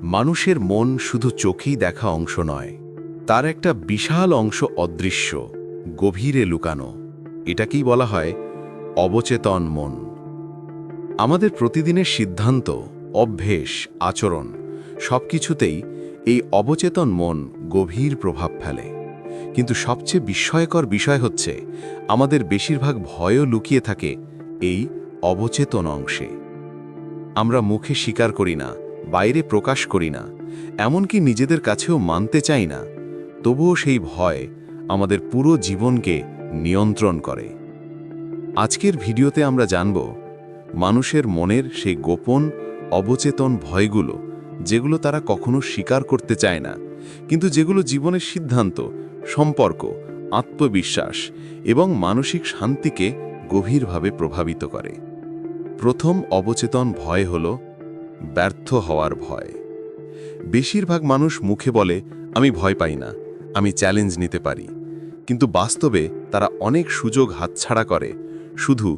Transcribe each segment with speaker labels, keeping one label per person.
Speaker 1: মানুষের মন শুধু চোখেই দেখা অংশ নয়, তার একটা বিশাল অংশ অদৃশ্য, গভীরে লুকানো। এটাকেই বলা হয় অবচেতন মন। আমাদের প্রতিদিনের সিদ্ধান্ত, অভ্যেস, আচরণ সবকিছুতেই এই অবচেতন মন গভীর প্রভাব ফেলে। কিন্তু সবচেয়ে বিস্ময়কর বিষয় হচ্ছে, আমাদের বেশিরভাগ ভয়ও লুকিয়ে থাকে এই অবচেতন অংশে। আমরা মুখে স্বীকার করি না, বাইরে প্রকাশ করি না, এমনকি নিজেদের কাছেও মানতে চাই না, তবুও সেই ভয় আমাদের পুরো জীবনকে নিয়ন্ত্রণ করে। আজকের ভিডিওতে আমরা জানব মানুষের মনের সেই গোপন অবচেতন ভয়গুলো, যেগুলো তারা কখনো স্বীকার করতে চায় না, কিন্তু যেগুলো জীবনের সিদ্ধান্ত, সম্পর্ক, আত্মবিশ্বাস এবং মানসিক শান্তিকে গভীরভাবে প্রভাবিত করে। প্রথম অবচেতন ভয় হল ব্যর্থ হওয়ার ভয়। বেশিরভাগ মানুষ মুখে বলে, আমি ভয় পাই না, আমি চ্যালেঞ্জ নিতে পারি, কিন্তু বাস্তবে তারা অনেক সুযোগ হাতছাড়া করে শুধু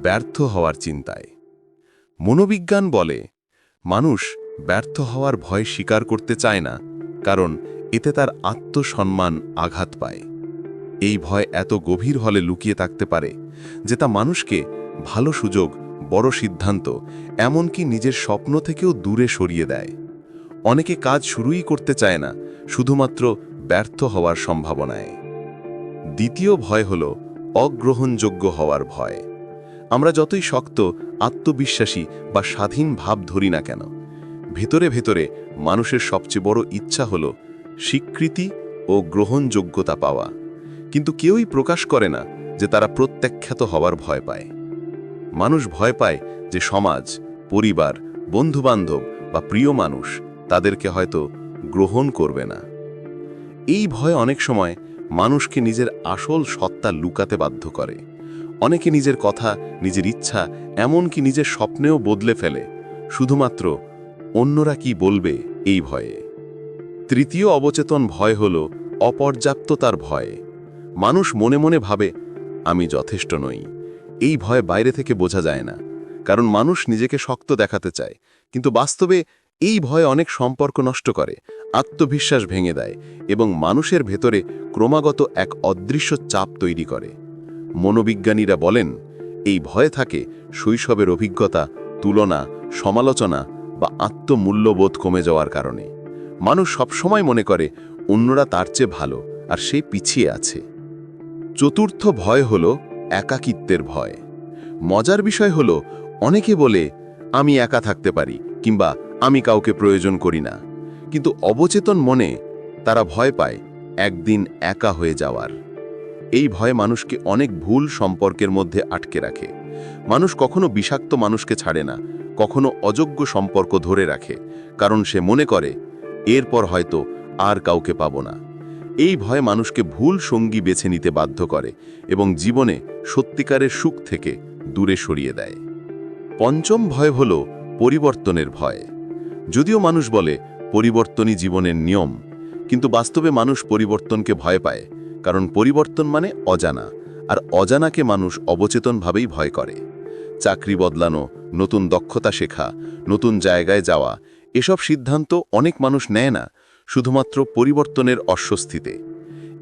Speaker 1: ব্যর্থ হওয়ার চিন্তায়। মনোবিজ্ঞান বলে, মানুষ ব্যর্থ হওয়ার ভয় স্বীকার করতে চায় না, কারণ এতে তার আত্মসম্মান আঘাত পায়। এই ভয় এত গভীর হলে লুকিয়ে থাকতে পারে যে তা মানুষকে ভালো সুযোগ, বড় সিদ্ধান্ত, এমনকি নিজের স্বপ্ন থেকেও দূরে সরিয়ে দেয়। অনেকে কাজ শুরুই করতে চায় না, শুধুমাত্র ব্যর্থ হওয়ার সম্ভাবনায়। দ্বিতীয় ভয় হল অগ্রহণযোগ্য হওয়ার ভয়। আমরা যতই শক্ত, আত্মবিশ্বাসী বা স্বাধীন ভাব ধরি না কেন, ভেতরে ভেতরে মানুষের সবচেয়ে বড় ইচ্ছা হল স্বীকৃতি ও গ্রহণযোগ্যতা পাওয়া। কিন্তু কেউই প্রকাশ করে না যে তারা প্রত্যাখ্যাত হওয়ার ভয় পায়। মানুষ ভয় পায় যে সমাজ, পরিবার, বন্ধুবান্ধব বা প্রিয় মানুষ তাদেরকে হয়তো গ্রহণ করবে না। এই ভয় অনেক সময় মানুষকে নিজের আসল সত্তা লুকাতে বাধ্য করে। অনেকে নিজের কথা, নিজের ইচ্ছা, এমনকি নিজের স্বপ্নেও বদলে ফেলে শুধুমাত্র অন্যরা কি বলবে এই ভয়ে। তৃতীয় অবচেতন ভয় হল অপর্যাপ্ততার ভয়। মানুষ মনে মনে ভাবে, আমি যথেষ্ট নই। এই ভয় বাইরে থেকে বোঝা যায় না, কারণ মানুষ নিজেকে শক্ত দেখাতে চায়, কিন্তু বাস্তবে এই ভয় অনেক সম্পর্ক নষ্ট করে, আত্মবিশ্বাস ভেঙে দেয় এবং মানুষের ভেতরে ক্রমাগত এক অদৃশ্য চাপ তৈরি করে। মনোবিজ্ঞানীরা বলেন, এই ভয় থাকে শৈশবের অভিজ্ঞতা, তুলনা, সমালোচনা বা আত্মমূল্যবোধ কমে যাওয়ার কারণে। মানুষ সবসময় মনে করে অন্যরা তার চেয়ে ভালো, আর সে পিছিয়ে আছে। চতুর্থ ভয় হল একাকিত্বের ভয়। মজার বিষয় হল, অনেকে বলে, আমি একা থাকতে পারি কিংবা আমি কাউকে প্রয়োজন করি না, কিন্তু অবচেতন মনে তারা ভয় পায় একদিন একা হয়ে যাওয়ার। এই ভয় মানুষকে অনেক ভুল সম্পর্কের মধ্যে আটকে রাখে। মানুষ কখনো বিষাক্ত মানুষকে ছাড়ে না, কখনো অযোগ্য সম্পর্ক ধরে রাখে, কারণ সে মনে করে এরপর হয়তো আর কাউকে পাব না। এই ভয় মানুষকে ভুল সঙ্গী বেছে নিতে বাধ্য করে এবং জীবনে সত্যিকারের সুখ থেকে দূরে সরিয়ে দেয়। পঞ্চম ভয় হল পরিবর্তনের ভয়। যদিও মানুষ বলে পরিবর্তনই জীবনের নিয়ম, কিন্তু বাস্তবে মানুষ পরিবর্তনকে ভয় পায়, কারণ পরিবর্তন মানে অজানা, আর অজানাকে মানুষ অবচেতনভাবেই ভয় করে। চাকরি বদলানো, নতুন দক্ষতা শেখা, নতুন জায়গায় যাওয়া, এসব সিদ্ধান্ত অনেক মানুষ নেয় না শুধুমাত্র পরিবর্তনের অস্বস্তিতে।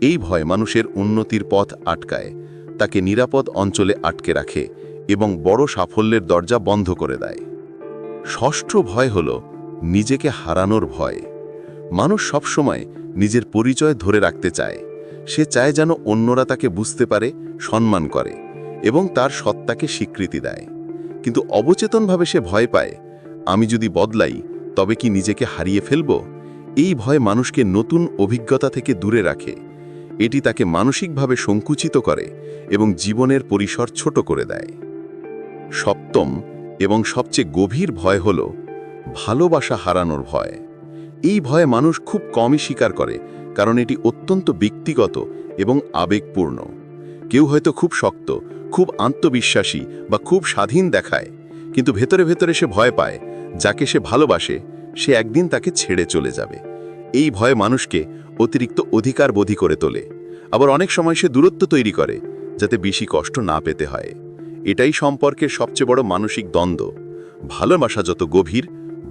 Speaker 1: এই ভয় মানুষের উন্নতির পথ আটকায়, তাকে নিরাপদ অঞ্চলে আটকে রাখে এবং বড় সাফল্যের দরজা বন্ধ করে দেয়। ষষ্ঠ ভয় হল নিজেকে হারানোর ভয়। মানুষ সবসময় নিজের পরিচয় ধরে রাখতে চায়। সে চায় যেন অন্যরা তাকে বুঝতে পারে, সম্মান করে এবং তার সত্তাকে স্বীকৃতি দেয়। কিন্তু অবচেতনভাবে সে ভয় পায়, আমি যদি বদলাই তবে কি নিজেকে হারিয়ে ফেলব? এই ভয় মানুষকে নতুন অভিজ্ঞতা থেকে দূরে রাখে। এটি তাকে মানসিকভাবে সংকুচিত করে এবং জীবনের পরিসর ছোট করে দেয়। সপ্তম এবং সবচেয়ে গভীর ভয় হল ভালোবাসা হারানোর ভয়। এই ভয়ে মানুষ খুব কমই স্বীকার করে, কারণ এটি অত্যন্ত ব্যক্তিগত এবং আবেগপূর্ণ। কেউ হয়তো খুব শক্ত, খুব আত্মবিশ্বাসী বা খুব স্বাধীন দেখায়, কিন্তু ভেতরে ভেতরে সে ভয় পায় যাকে সে ভালোবাসে সে একদিন তাকে ছেড়ে চলে যাবে। এই ভয় মানুষকে অতিরিক্ত অধিকারবোধী করে তোলে। আবার অনেক সময় সে দূরত্ব তৈরি করে যাতে বেশি কষ্ট না পেতে হয়। এটাই সম্পর্কের সবচেয়ে বড় মানসিক দ্বন্দ্ব। ভালোবাসা যত গভীর,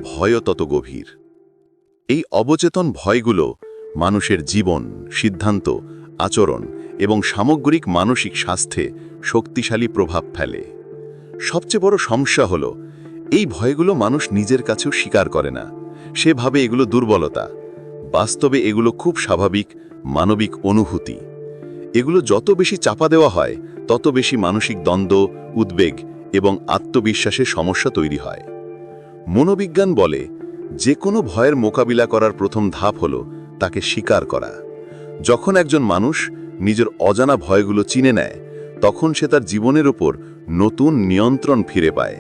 Speaker 1: ভয়ও তত গভীর। এই অবচেতন ভয়গুলো মানুষের জীবন, সিদ্ধান্ত, আচরণ এবং সামগ্রিক মানসিক স্বাস্থ্যে শক্তিশালী প্রভাব ফেলে। সবচেয়ে বড় সমস্যা হলো এই ভয়গুলো মানুষ নিজের কাছেও স্বীকার করে না। সে ভাবে এগুলো দুর্বলতা। বাস্তবে এগুলো খুব স্বাভাবিক মানবিক অনুভূতি। এগুলো যত বেশি চাপা দেওয়া হয় তত বেশি মানসিক দ্বন্দ্ব, উদ্বেগ এবং আত্মবিশ্বাসের সমস্যা তৈরি হয়। মনোবিজ্ঞান বলে যে কোনো ভয়ের মোকাবিলা করার প্রথম ধাপ হলো তাকে স্বীকার করা। যখন একজন মানুষ নিজের অজানা ভয়গুলো চিনে নেয়, তখন সে তার জীবনের উপর নতুন নিয়ন্ত্রণ ফিরে পায়।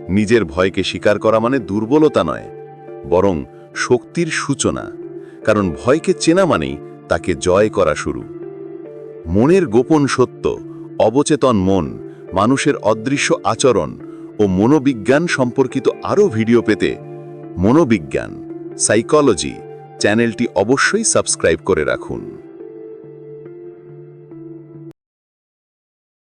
Speaker 1: নিজের ভয়কে স্বীকার করা মানে দুর্বলতা নয়, বরং শক্তির সূচনা। কারণ ভয়কে চেনা মানেই তাকে জয় করা শুরু। মনের গোপন সত্য, অবচেতন মন, মানুষের অদৃশ্য আচরণ ও মনোবিজ্ঞান সম্পর্কিত আরও ভিডিও পেতে মনোবিজ্ঞান সাইকোলজি চ্যানেলটি অবশ্যই সাবস্ক্রাইব করে রাখুন।